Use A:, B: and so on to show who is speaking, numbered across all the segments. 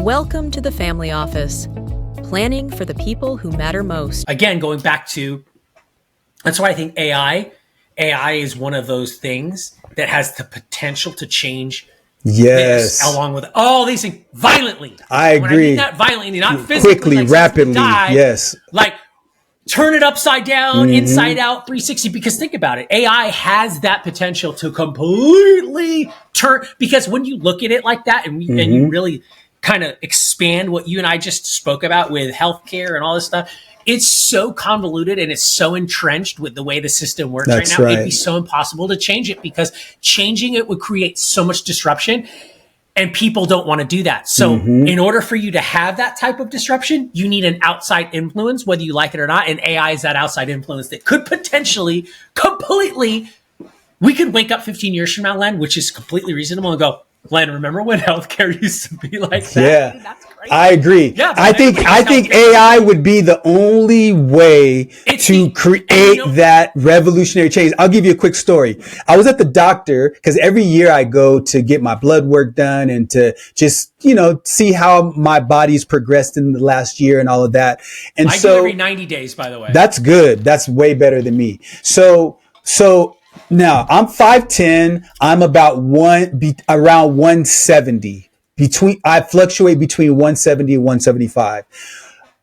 A: Welcome to the Family Office, planning for the people who matter most.
B: Again, going back to, that's why I think AI is one of those things that has the potential to change this, along with all these things violently.
C: I agree.
B: When I mean that violently, not physically,
C: quickly,
B: like
C: rapidly.
B: die,
C: yes.
B: Like turn it upside down, inside out, 360. Because think about it, AI has that potential to completely turn. Because when you look at it like that, and you really kind of expand what you and I just spoke about with healthcare and all this stuff, it's so convoluted and it's so entrenched with the way the system works right now. It'd be so impossible to change it, because changing it would create so much disruption, and people don't want to do that. So in order for you to have that type of disruption, you need an outside influence, whether you like it or not. And AI is that outside influence that could potentially completely, we could wake up 15 years from now, Len, which is completely reasonable, and go, Len, remember when healthcare used to be like that?
C: Yeah,
B: dude, that's crazy.
C: I agree.
B: Yeah,
C: I think AI would be the only way to create that revolutionary change. I'll give you a quick story. I was at the doctor, because every year I go to get my blood work done and to just, see how my body's progressed in the last year and all of that. And
B: I do every 90 days, by the way.
C: That's good. That's way better than me. So now I'm 5'10". I'm about around 170. I fluctuate between 170 and 175.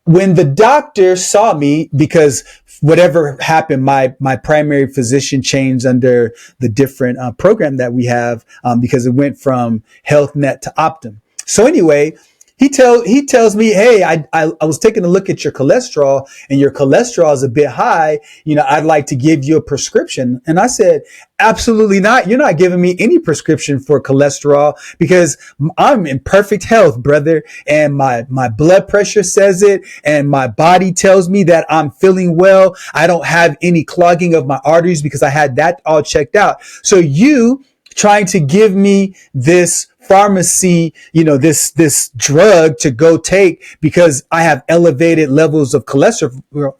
C: When the doctor saw me, because whatever happened, my primary physician changed under the different program that we have, because it went from HealthNet to Optum. So anyway, he tells me, hey, I was taking a look at your cholesterol, and your cholesterol is a bit high. I'd like to give you a prescription. And I said, absolutely not. You're not giving me any prescription for cholesterol, because I'm in perfect health, brother. And my blood pressure says it, and my body tells me that I'm feeling well. I don't have any clogging of my arteries, because I had that all checked out. So you trying to give me this pharmacy, this drug to go take because I have elevated levels of cholesterol,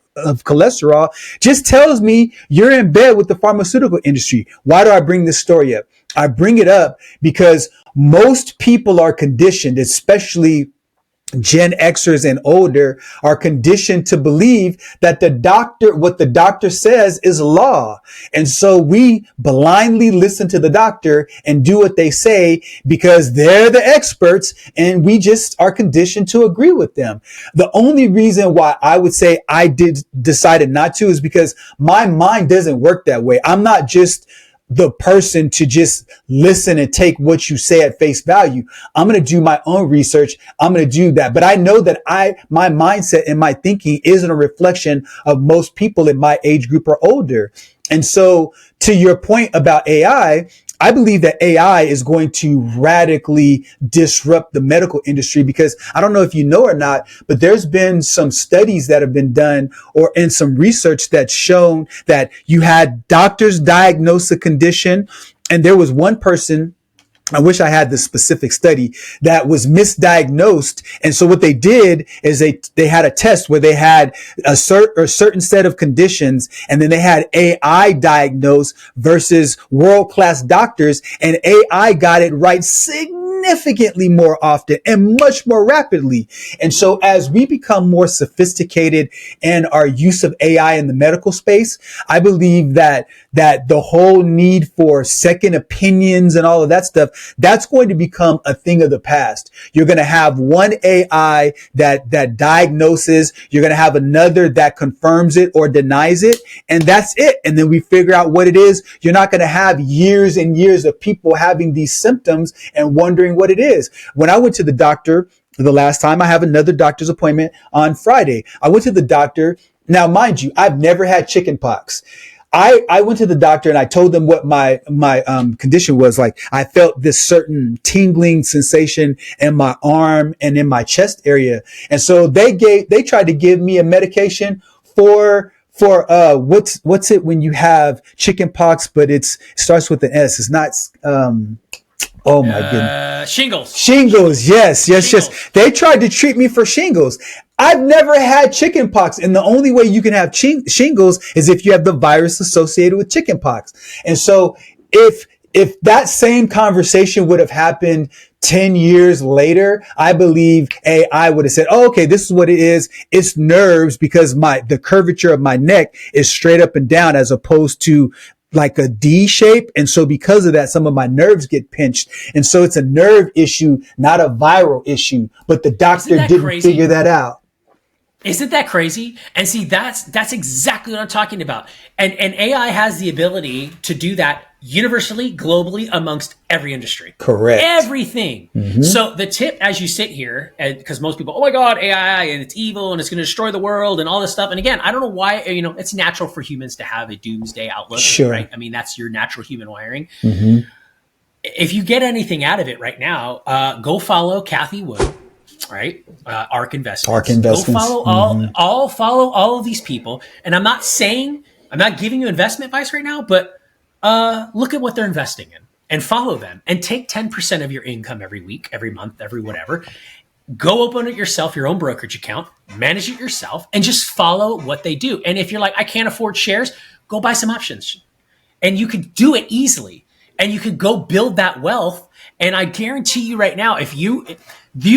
C: just tells me you're in bed with the pharmaceutical industry. Why do I bring this story up? I bring it up because most people are conditioned, especially Gen Xers and older, are conditioned to believe that what the doctor says is law. And so we blindly listen to the doctor and do what they say because they're the experts, and we just are conditioned to agree with them. The only reason why I would say I decided not to is because my mind doesn't work that way. I'm not just the person to just listen and take what you say at face value. I'm going to do my own research. I'm going to do that. But I know that my mindset and my thinking isn't a reflection of most people in my age group or older. And so to your point about AI, I believe that AI is going to radically disrupt the medical industry, because I don't know if you know or not, but there's been some studies that have been done in some research that's shown that you had doctors diagnose a condition, and there was one person, I wish I had the specific study, that was misdiagnosed. And so what they did is they had a test where they had a certain set of conditions, and then they had AI diagnose versus world-class doctors, and AI got it right significantly more often and much more rapidly. And so as we become more sophisticated in our use of AI in the medical space, I believe that the whole need for second opinions and all of that stuff, that's going to become a thing of the past. You're going to have one AI that diagnoses. You're going to have another that confirms it or denies it. And that's it. And then we figure out what it is. You're not going to have years and years of people having these symptoms and wondering what it is. When I went to the doctor the last time, I have another doctor's appointment on Friday. I went to the doctor. Now, mind you, I've never had chicken pox. I went to the doctor and I told them what my condition was. Like, I felt this certain tingling sensation in my arm and in my chest area. And so they tried to give me a medication for what's it when you have chicken pox, but it starts with an S. It's not, oh my goodness. Shingles. Yes. They tried to treat me for shingles. I've never had chicken pox. And the only way you can have shingles is if you have the virus associated with chicken pox. And so if that same conversation would have happened 10 years later, I believe AI would have said, oh, okay, this is what it is. It's nerves because the curvature of my neck is straight up and down as opposed to like a D shape. And so because of that, some of my nerves get pinched. And so it's a nerve issue, not a viral issue. But the doctor didn't figure that out.
B: Isn't that crazy? And see, that's exactly what I'm talking about. And AI has the ability to do that universally, globally, amongst every industry.
C: Correct.
B: Everything. Mm-hmm. So the tip as you sit here, because most people, oh my God, AI, and it's evil, and it's going to destroy the world, and all this stuff. And again, I don't know why, it's natural for humans to have a doomsday outlook,
C: sure.
B: Right? I mean, that's your natural human wiring.
C: Mm-hmm.
B: If you get anything out of it right now, go follow Kathy Wood. Right, ARK Investments. Go follow follow all of these people. And I'm not giving you investment advice right now, but look at what they're investing in and follow them and take 10% of your income every week, every month, every whatever. Go open it yourself, your own brokerage account, manage it yourself, and just follow what they do. And if you're like, I can't afford shares, go buy some options, and you could do it easily, and you could go build that wealth. And I guarantee you right now, if you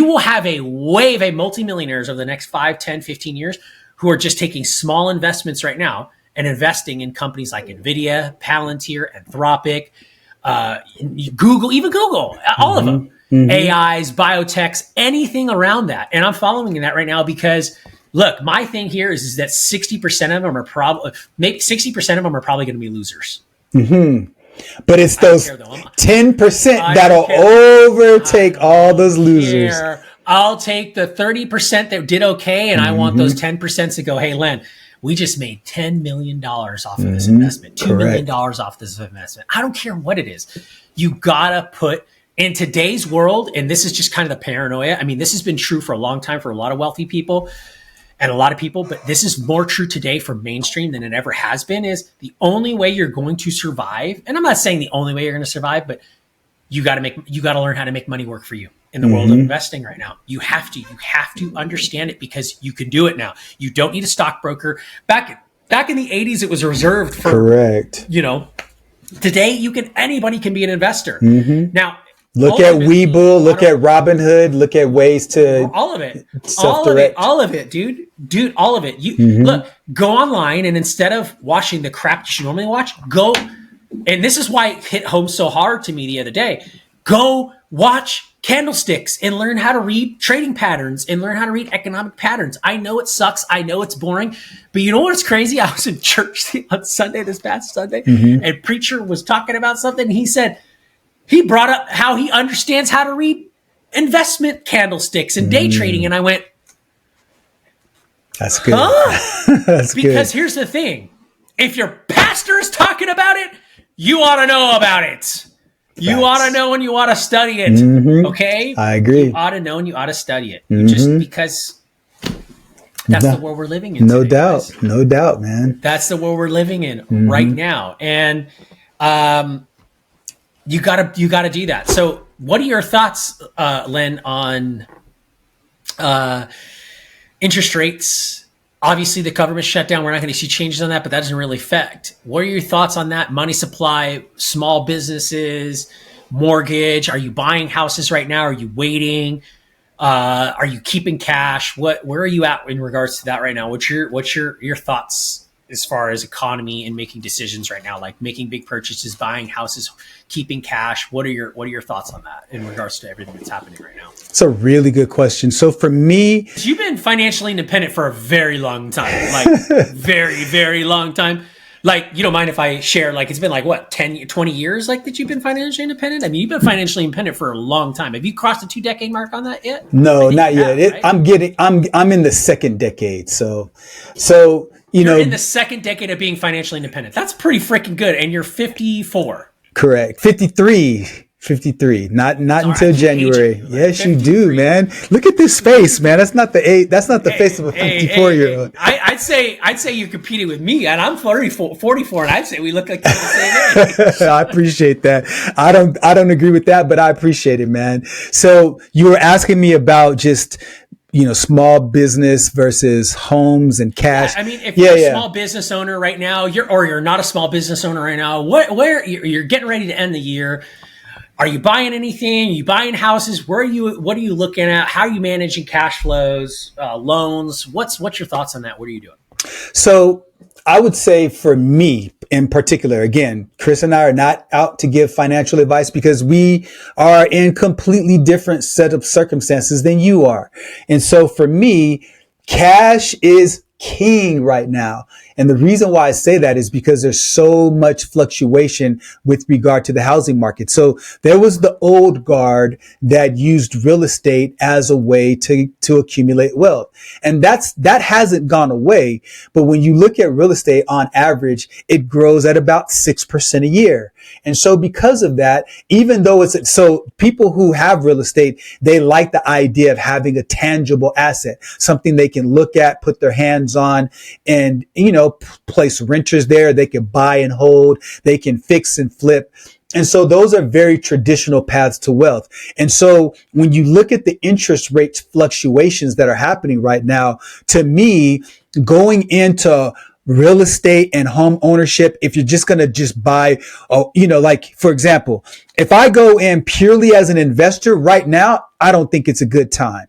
B: will have a wave of multimillionaires over the next 5, 10, 15 years who are just taking small investments right now and investing in companies like NVIDIA, Palantir, Anthropic, Google, all of them, AIs, biotechs, anything around that. And I'm following that right now because, look, my thing here is that 60% of them are probably going to be losers.
C: Mm-hmm. But it's those 10% that'll overtake all those losers.
B: I'll take the 30% that did okay, and I want those 10% to go, hey, Len, we just made $10 million off of this investment, $2 million off this investment. I don't care what it is. You got to put in today's world, and this is just kind of the paranoia. I mean, this has been true for a long time for a lot of wealthy people and a lot of people, but this is more true today for mainstream than it ever has been, is the only way you're going to survive. And I'm not saying the only way you're going to survive, but you got to learn how to make money work for you in the world of investing right now. You have to understand it because you can do it now. You don't need a stockbroker. Back in the 80s, it was reserved for,
C: correct.
B: Today anybody can be an investor. Now,
C: look at Webull, look at Robinhood, look at ways to
B: all of it, dude, all of it. You look, go online, and instead of watching the crap you should normally watch, go. And this is why it hit home so hard to me the other day. Go watch candlesticks and learn how to read trading patterns and learn how to read economic patterns. I know it sucks. I know it's boring, but you know what's crazy? I was in church on Sunday, this past Sunday, and preacher was talking about something. And he brought up how he understands how to read investment candlesticks and day trading. And I went,
C: that's good.
B: That's because here's the thing. If your pastor is talking about it, you ought to know about it. You ought to know and you ought to study it. Okay?
C: I agree.
B: You ought to know and you ought to study it. Just because that's the world we're living in.
C: No doubt. Guys. No doubt, man.
B: That's the world we're living in right now. And you gotta do that. So what are your thoughts, Len, on interest rates? Obviously, the government shut down. We're not going to see changes on that, but that doesn't really affect. What are your thoughts on that? Money supply, small businesses, mortgage. Are you buying houses right now? Are you waiting? Are you keeping cash? Where are you at in regards to that right now? What's your thoughts as far as economy and making decisions right now, like making big purchases, buying houses, keeping cash? What are your thoughts on that in regards to everything that's happening right now?
C: It's a really good question. So for me,
B: you've been financially independent for a very long time, like very, very long time. Like, you don't mind if I share, like, it's been like what, 10, 20 years, like, that you've been financially independent? I mean, you've been financially independent for a long time. Have you crossed the 2-decade mark on that yet?
C: No, not yet. Right? I'm in the second decade. So, you're
B: in the second decade of being financially independent. That's pretty freaking good. And you're 54.
C: Correct. 53. Not until January. Yes, you do, man. Look at this face, man. That's not the face of a 54-year-old.
B: I'd say you're competing with me, and I'm 44, and I'd say we look like the same age.
C: I appreciate that. I don't agree with that, but I appreciate it, man. So you were asking me about just, small business versus homes and cash.
B: Yeah, I mean, if you're a small business owner right now, you're not a small business owner right now, where you're getting ready to end the year. Are you buying anything? Are you buying houses? What are you looking at? How are you managing cash flows, loans? What's your thoughts on that? What are you doing?
C: So I would say for me in particular, again, Chris and I are not out to give financial advice because we are in completely different set of circumstances than you are. And so for me, cash is king right now. And the reason why I say that is because there's so much fluctuation with regard to the housing market. So there was the old guard that used real estate as a way to accumulate wealth. And that hasn't gone away. But when you look at real estate on average, it grows at about 6% a year. And so because of that, even though so people who have real estate, they like the idea of having a tangible asset, something they can look at, put their hands on, and, place renters there. They can buy and hold, they can fix and flip. And so those are very traditional paths to wealth. And so when you look at the interest rate fluctuations that are happening right now, to me, going into real estate and home ownership, if you're just going to just buy, like, for example, if I go in purely as an investor right now, I don't think it's a good time.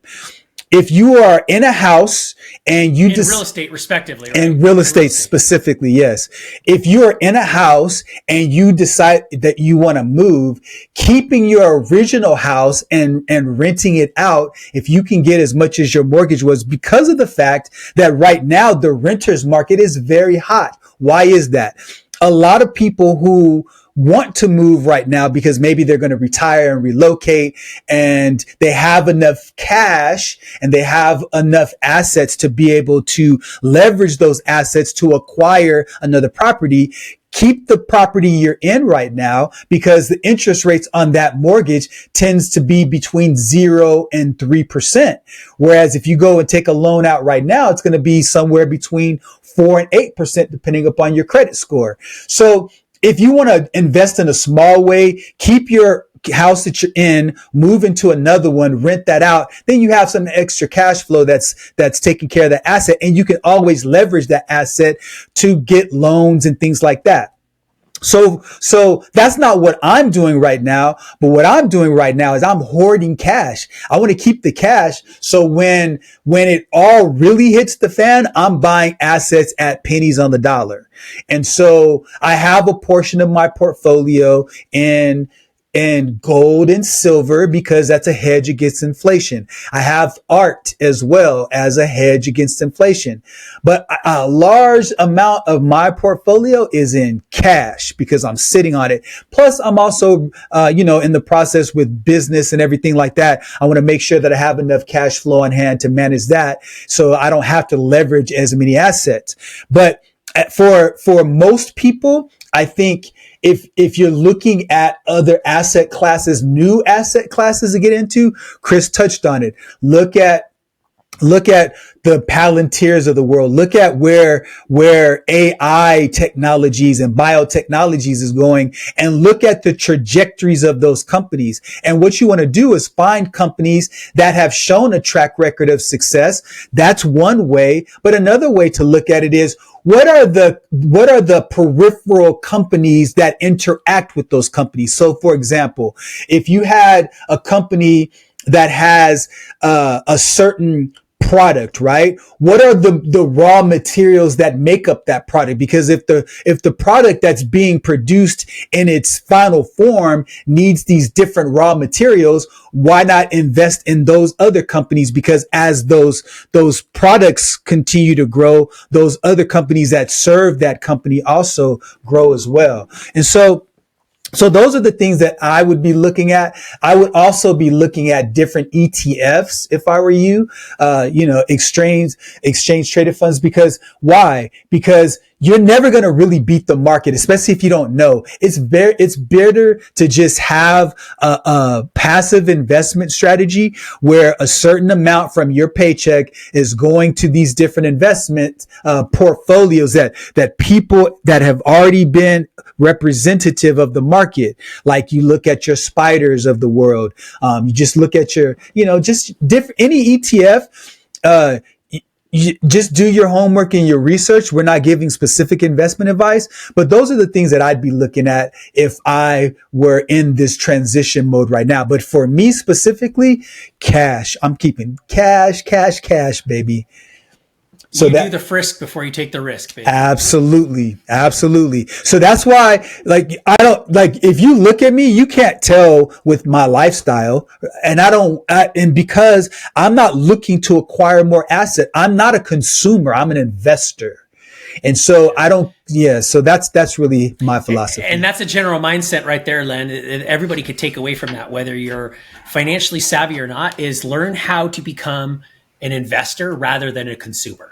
C: If you are in a house and you
B: real estate respectively, right?
C: And real estate specifically, yes. If you are in a house and you decide that you want to move, keeping your original house and renting it out, if you can get as much as your mortgage was, because of the fact that right now the renters market is very hot. Why is that? A lot of people who want to move right now because maybe they're going to retire and relocate and they have enough cash and they have enough assets to be able to leverage those assets to acquire another property. Keep the property you're in right now because the interest rates on that mortgage tends to be between 0 and 3%. Whereas if you go and take a loan out right now, it's going to be somewhere between 4 and 8%, depending upon your credit score. So if you want to invest in a small way, keep your house that you're in, move into another one, rent that out, then you have some extra cash flow that's taking care of the asset, and you can always leverage that asset to get loans and things like that. So that's not what I'm doing right now, but what I'm doing right now is I'm hoarding cash. I want to keep the cash. So when it all really hits the fan, I'm buying assets at pennies on the dollar. And so I have a portion of my portfolio in gold and silver because that's a hedge against inflation. I have art as well as a hedge against inflation, but a large amount of my portfolio is in cash because I'm sitting on it. Plus I'm also, in the process with business and everything like that. I want to make sure that I have enough cash flow on hand to manage that so I don't have to leverage as many assets. But for most people, I think if you're looking at other asset classes, new asset classes to get into, Chris touched on it. Look at the Palantirs of the world. Look at where AI technologies and biotechnologies is going, and look at the trajectories of those companies. And what you want to do is find companies that have shown a track record of success. That's one way. But another way to look at it is, what are the peripheral companies that interact with those companies? So for example, if you had a company that has a certain product, right? What are the raw materials that make up that product? Because if the product that's being produced in its final form needs these different raw materials, why not invest in those other companies? Because as those products continue to grow, those other companies that serve that company also grow as well. And so those are the things that I would be looking at. I would also be looking at different ETFs if I were you, exchange traded funds. Because why? Because you're never going to really beat the market, especially if you don't know. It's better to just have a passive investment strategy where a certain amount from your paycheck is going to these different investment portfolios that people that have already been representative of the market. Like you look at your spiders of the world. You just look at your, just different, any ETF, you just do your homework and your research. We're not giving specific investment advice, but those are the things that I'd be looking at if I were in this transition mode right now. But for me specifically, cash. I'm keeping cash, baby.
B: So you do the frisk before you take the risk, baby.
C: Absolutely. So that's why, like, I don't, like, if you look at me, you can't tell with my lifestyle, and and because I'm not looking to acquire more asset, I'm not a consumer, I'm an investor. And so so that's really my philosophy.
B: And that's a general mindset right there, Len. Everybody could take away from that, whether you're financially savvy or not, is learn how to become an investor rather than a consumer.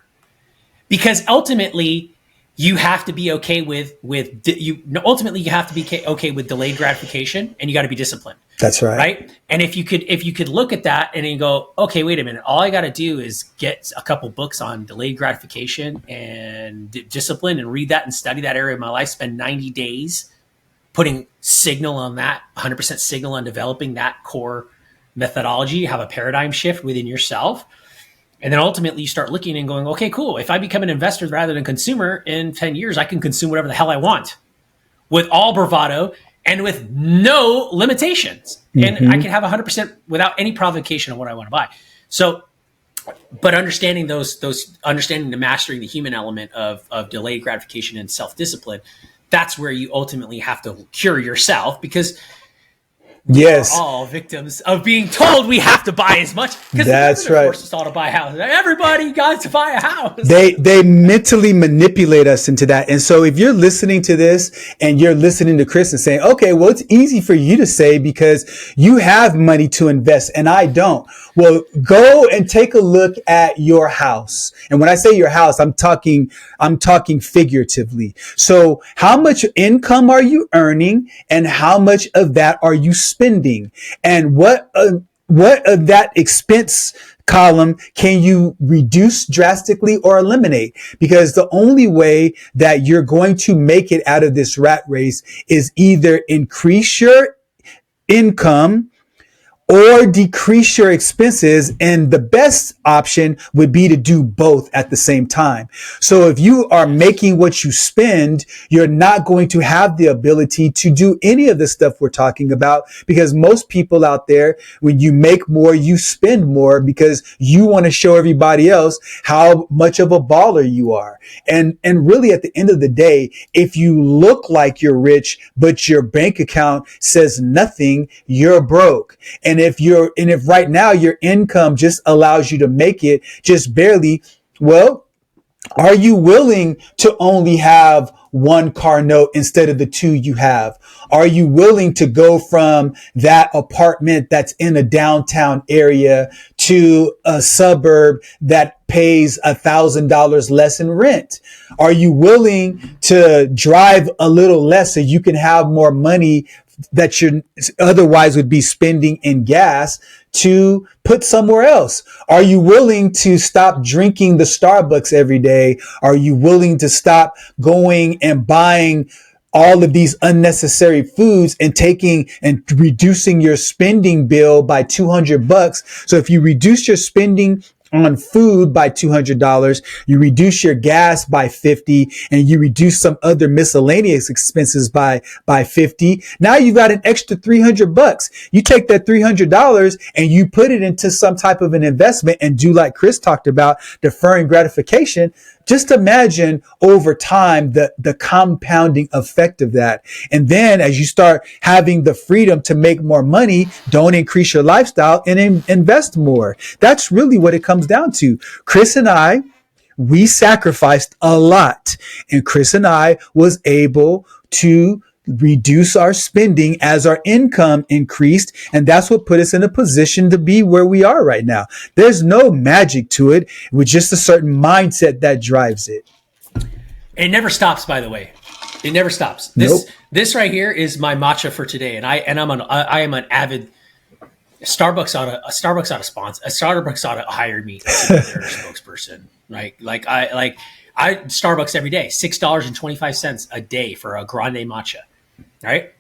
B: Because ultimately, you have to be okay with delayed gratification, and you got to be disciplined.
C: That's right.
B: Right. And if you could look at that and you go, okay, wait a minute, all I got to do is get a couple books on delayed gratification and discipline and read that and study that area of my life, spend 90 days putting signal on that, 100% signal on developing that core methodology, have a paradigm shift within yourself. And then ultimately you start looking and going, okay, cool. If I become an investor rather than consumer in 10 years, I can consume whatever the hell I want with all bravado and with no limitations. And I can have 100% without any provocation of what I want to buy. So, but understanding understanding the mastering the human element of delayed gratification and self-discipline, that's where you ultimately have to cure yourself, because we're all victims of being told we have to buy as much.
C: That's right.
B: Forced us all to buy a house. Everybody got to buy a house.
C: They mentally manipulate us into that. And so if you're listening to this and you're listening to Chris and saying, okay, well, it's easy for you to say because you have money to invest and I don't. Well, go and take a look at your house. And when I say your house, I'm talking figuratively. So how much income are you earning and how much of that are you spending? And what of that expense column can you reduce drastically or eliminate? Because the only way that you're going to make it out of this rat race is either increase your income or decrease your expenses. And the best option would be to do both at the same time. So if you are making what you spend, you're not going to have the ability to do any of the stuff we're talking about, because most people out there, when you make more, you spend more because you want to show everybody else how much of a baller you are. And really at the end of the day, if you look like you're rich, but your bank account says nothing, you're broke. And if right now your income just allows you to make it just barely, well, are you willing to only have one car note instead of the two you have? Are you willing to go from that apartment that's in a downtown area to a suburb that pays $1,000 less in rent? Are you willing to drive a little less so you can have more money that you otherwise would be spending in gas to put somewhere else? Are you willing to stop drinking the Starbucks every day? Are you willing to stop going and buying all of these unnecessary foods and taking and reducing your spending bill by $200? So if you reduce your spending on food by $200, you reduce your gas by $50, and you reduce some other miscellaneous expenses by $50. Now you've got an extra $300. You take that $300 and you put it into some type of an investment and do like Chris talked about, deferring gratification. Just imagine over time the compounding effect of that. And then as you start having the freedom to make more money, don't increase your lifestyle and invest more. That's really what it comes down to. Chris and I, we sacrificed a lot, and Chris and I was able to reduce our spending as our income increased. And that's what put us in a position to be where we are right now. There's no magic to it, with just a certain mindset that drives it.
B: It never stops, by the way. It never stops. This right here is my matcha for today. And I am an avid Starbucks ought to hire me as their spokesperson. Right? I Starbucks every day, $6.25 a day for a grande matcha. Right?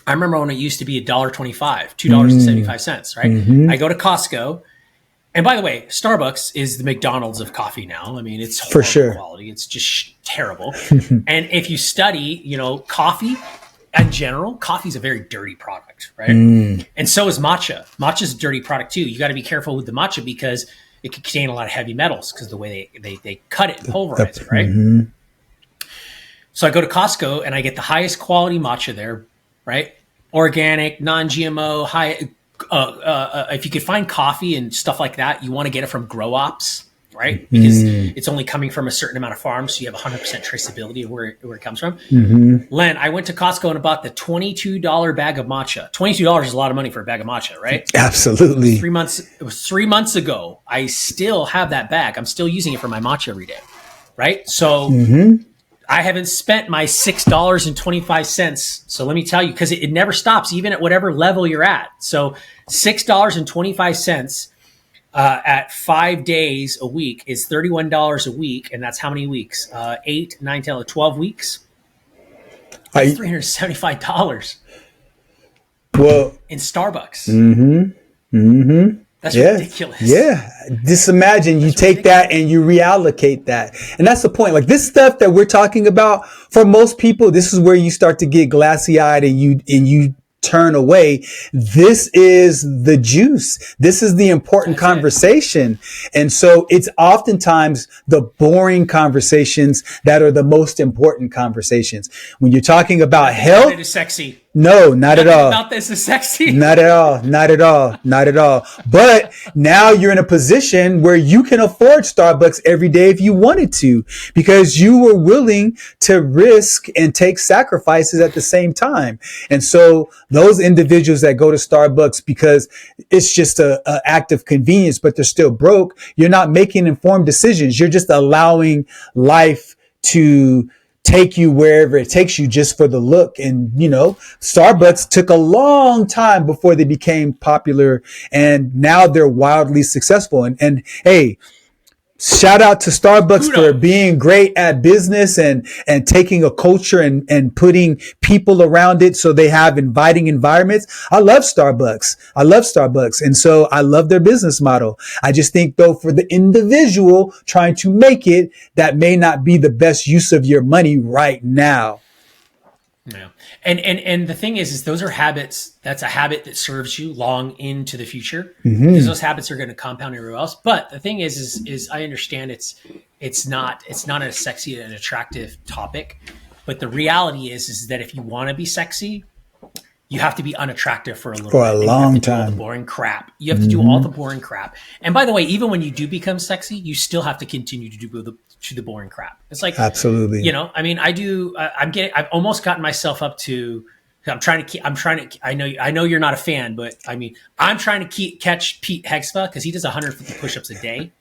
B: I remember when it used to be $1.25, $2.75, right? I go to Costco And by the way, Starbucks is the McDonald's of coffee now. I mean, it's horrible
C: For sure.
B: quality. It's just terrible. And if you study, coffee in general, coffee is a very dirty product, right? And so is matcha. Matcha is a dirty product too. You got to be careful with the matcha because it can contain a lot of heavy metals because the way they cut it and pulverize it, right? So I go to Costco and I get the highest quality matcha there, right? Organic, non-GMO, high. If you could find coffee and stuff like that, you want to get it from grow ops, right? Because it's only coming from a certain amount of farms, so you have 100% traceability of where it comes from. Len, I went to Costco and bought the $22 bag of matcha. $22 is a lot of money for a bag of matcha, right?
C: Absolutely.
B: It was 3 months ago. I still have that bag. I'm still using it for my matcha every day, right? So I haven't spent my $6.25. So let me tell you, because it never stops, even at whatever level you're at. So $6.25 at 5 days a week is $31 a week. And that's how many weeks? 8, 9, 10, 12 weeks. That's $375.
C: Well,
B: in Starbucks. That's ridiculous.
C: Yeah. Just imagine you take that and you reallocate that. And that's the point. Like this stuff that we're talking about, for most people, this is where you start to get glassy eyed and you turn away. This is the juice. This is the important conversation. And so it's oftentimes the boring conversations that are the most important conversations. When you're talking about health,
B: it is sexy.
C: No, not at all.
B: About this is sexy.
C: Not at all. Not at all. Not at all. But now you're in a position where you can afford Starbucks every day if you wanted to, because you were willing to risk and take sacrifices at the same time. And so those individuals that go to Starbucks because it's just a act of convenience, but they're still broke, you're not making informed decisions. You're just allowing life to take you wherever it takes you just for the look. And, Starbucks took a long time before they became popular, and now they're wildly successful. And hey, shout out to Starbucks for being great at business and taking a culture and putting people around it so they have inviting environments. I love Starbucks. And so I love their business model. I just think though, for the individual trying to make it, that may not be the best use of your money right now.
B: Yeah. And the thing is those are habits. That's a habit that serves you long into the future, because those habits are going to compound everywhere else. But the thing is I understand it's not a sexy and attractive topic, but the reality is that if you want to be sexy, you have to be unattractive for a little bit.
C: For a long time.
B: All the boring crap. You have to do all the boring crap. And by the way, even when you do become sexy, you still have to continue to do the boring crap. It's like,
C: absolutely.
B: I mean, I've almost gotten myself up to, I know you're not a fan, but I mean, I'm trying to catch Pete Hegseth because he does 150 push-ups a day,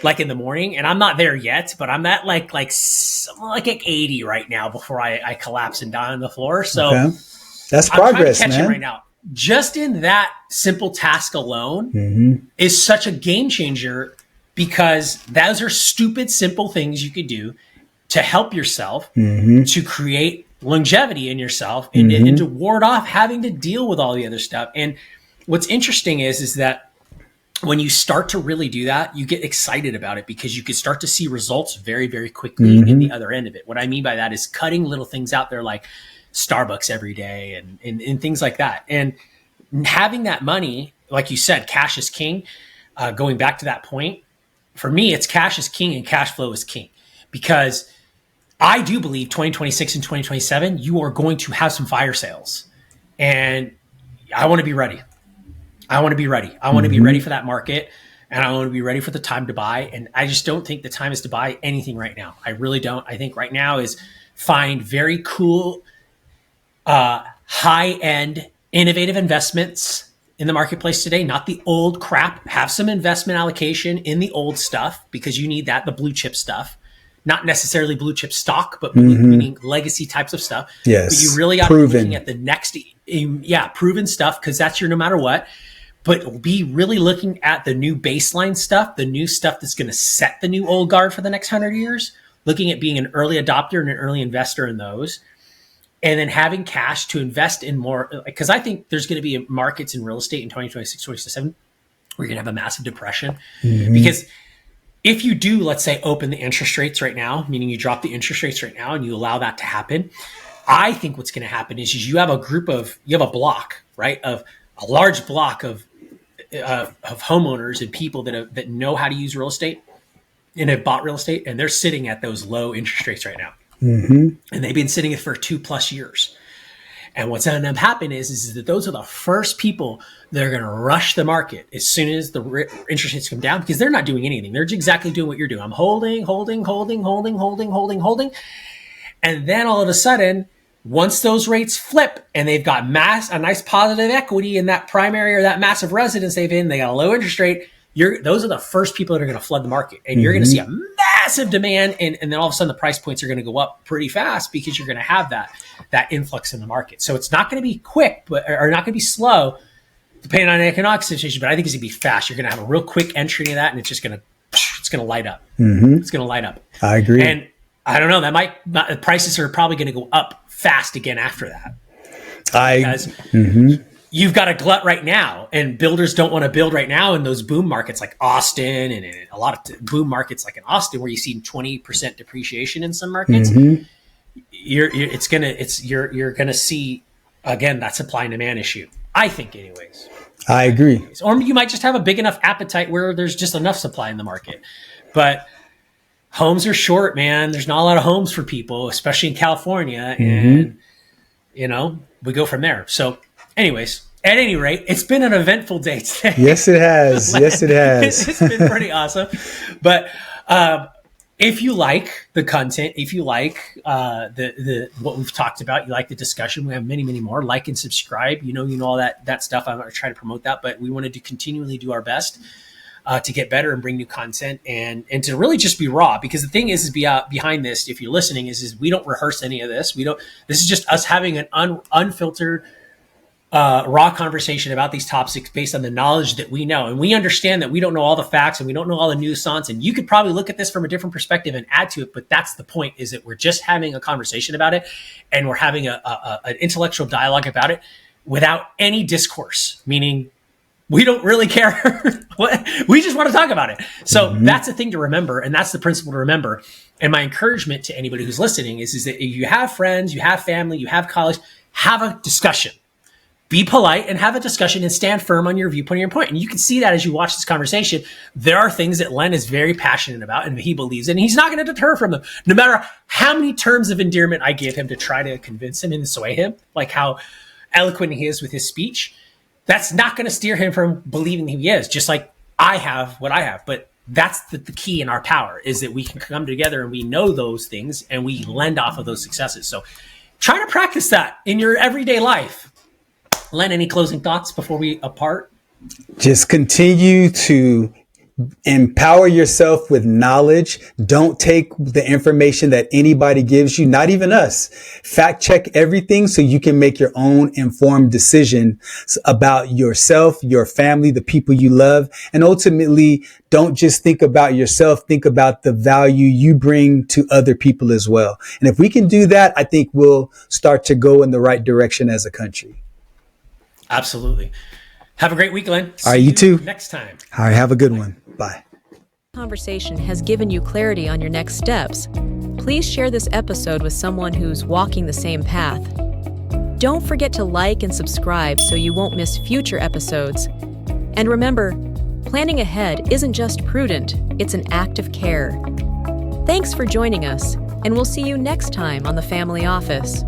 B: like in the morning. And I'm not there yet, but I'm at like 80 right now before I collapse and die on the floor. So
C: that's progress,
B: I'm trying to catch
C: man.
B: him right now. Just in that simple task alone is such a game changer, because those are stupid, simple things you could do to help yourself, to create longevity in yourself, and to ward off having to deal with all the other stuff. And what's interesting is that when you start to really do that, you get excited about it because you can start to see results very, very quickly in the other end of it. What I mean by that is cutting little things out there like Starbucks every day and things like that. And having that money, like you said, cash is king. Going back to that point, for me, it's cash is king and cash flow is king, because I do believe 2026 and 2027, you are going to have some fire sales, and I want to be ready. I want to be ready for that market, and I want to be ready for the time to buy. And I just don't think the time is to buy anything right now. I really don't. I think right now is find very cool, high-end, innovative investments in the marketplace today, not the old crap. Have some investment allocation in the old stuff, because you need that, the blue chip stuff, not necessarily blue chip stock, but meaning legacy types of stuff.
C: Yes.
B: But you really got to be looking at the next, proven stuff, because that's your no matter what. But be really looking at the new baseline stuff, the new stuff that's going to set the new old guard for the next 100 years, looking at being an early adopter and an early investor in those. And then having cash to invest in more, because I think there's going to be markets in real estate in 2026, 2027, we're going to have a massive depression. Because if you do, let's say, open the interest rates right now, meaning you drop the interest rates right now and you allow that to happen, I think what's going to happen is you have a block, right, of a large block of homeowners and people that know how to use real estate and have bought real estate, and they're sitting at those low interest rates right now. And they've been sitting it for 2+ years. And what's going to end up happening is that those are the first people that are going to rush the market as soon as the interest rates come down, because they're not doing anything. They're exactly doing what you're doing. I'm holding. And then all of a sudden, once those rates flip and they've got a nice positive equity in that primary or that massive residence they got a low interest rate, those are the first people that are going to flood the market. And you're going to see a massive demand. And then all of a sudden the price points are going to go up pretty fast because you're going to have that influx in the market. So it's not going to be quick, or not going to be slow, depending on the economic situation, but I think it's going to be fast. You're going to have a real quick entry into that, and it's going to light up. It's going to light up.
C: I agree.
B: And I don't know, the prices are probably going to go up fast again after that. Because you've got a glut right now, and builders don't want to build right now in those boom markets like Austin, and a lot of boom markets like in Austin where you see 20% depreciation in some markets. You're going to see again that supply and demand issue, I think, anyways.
C: I agree.
B: Or you might just have a big enough appetite where there's just enough supply in the market. But homes are short, man. There's not a lot of homes for people, especially in California. And, we go from there. So anyways, at any rate, it's been an eventful day today.
C: Yes, it has. Yes, it has.
B: It's been pretty awesome. But if you like the content, if you like the what we've talked about, you like the discussion, we have many, many more. Like and subscribe. You know all that stuff. I'm not trying to promote that, but we wanted to continually do our best to get better and bring new content and to really just be raw. Because the thing is behind this, if you're listening, is we don't rehearse any of this. This is just us having an unfiltered, raw conversation about these topics based on the knowledge that we know. And we understand that we don't know all the facts and we don't know all the nuance. And you could probably look at this from a different perspective and add to it. But that's the point, is that we're just having a conversation about it, and we're having an intellectual dialogue about it without any discourse, meaning we don't really care. We just want to talk about it. So that's the thing to remember. And that's the principle to remember. And my encouragement to anybody who's listening is that if you have friends, you have family, you have colleagues, have a discussion. Be polite and have a discussion and stand firm on your viewpoint and your point. And you can see that as you watch this conversation. There are things that Len is very passionate about and he believes in. And he's not going to deter from them. No matter how many terms of endearment I give him to try to convince him and sway him, like how eloquent he is with his speech, that's not going to steer him from believing who he is, just like I have what I have. But that's the key in our power, is that we can come together and we know those things and we lend off of those successes. So try to practice that in your everyday life. Len, any closing thoughts before we part?
C: Just continue to empower yourself with knowledge. Don't take the information that anybody gives you, not even us. Fact check everything so you can make your own informed decision about yourself, your family, the people you love. And ultimately, don't just think about yourself. Think about the value you bring to other people as well. And if we can do that, I think we'll start to go in the right direction as a country.
B: Absolutely. Have a great week, Len.
C: All right, you too.
B: Next time.
C: All right, have a good one. Bye.
A: Conversation has given you clarity on your next steps. Please share this episode with someone who's walking the same path. Don't forget to like and subscribe so you won't miss future episodes. And remember, planning ahead isn't just prudent, it's an act of care. Thanks for joining us, and we'll see you next time on The Family Office.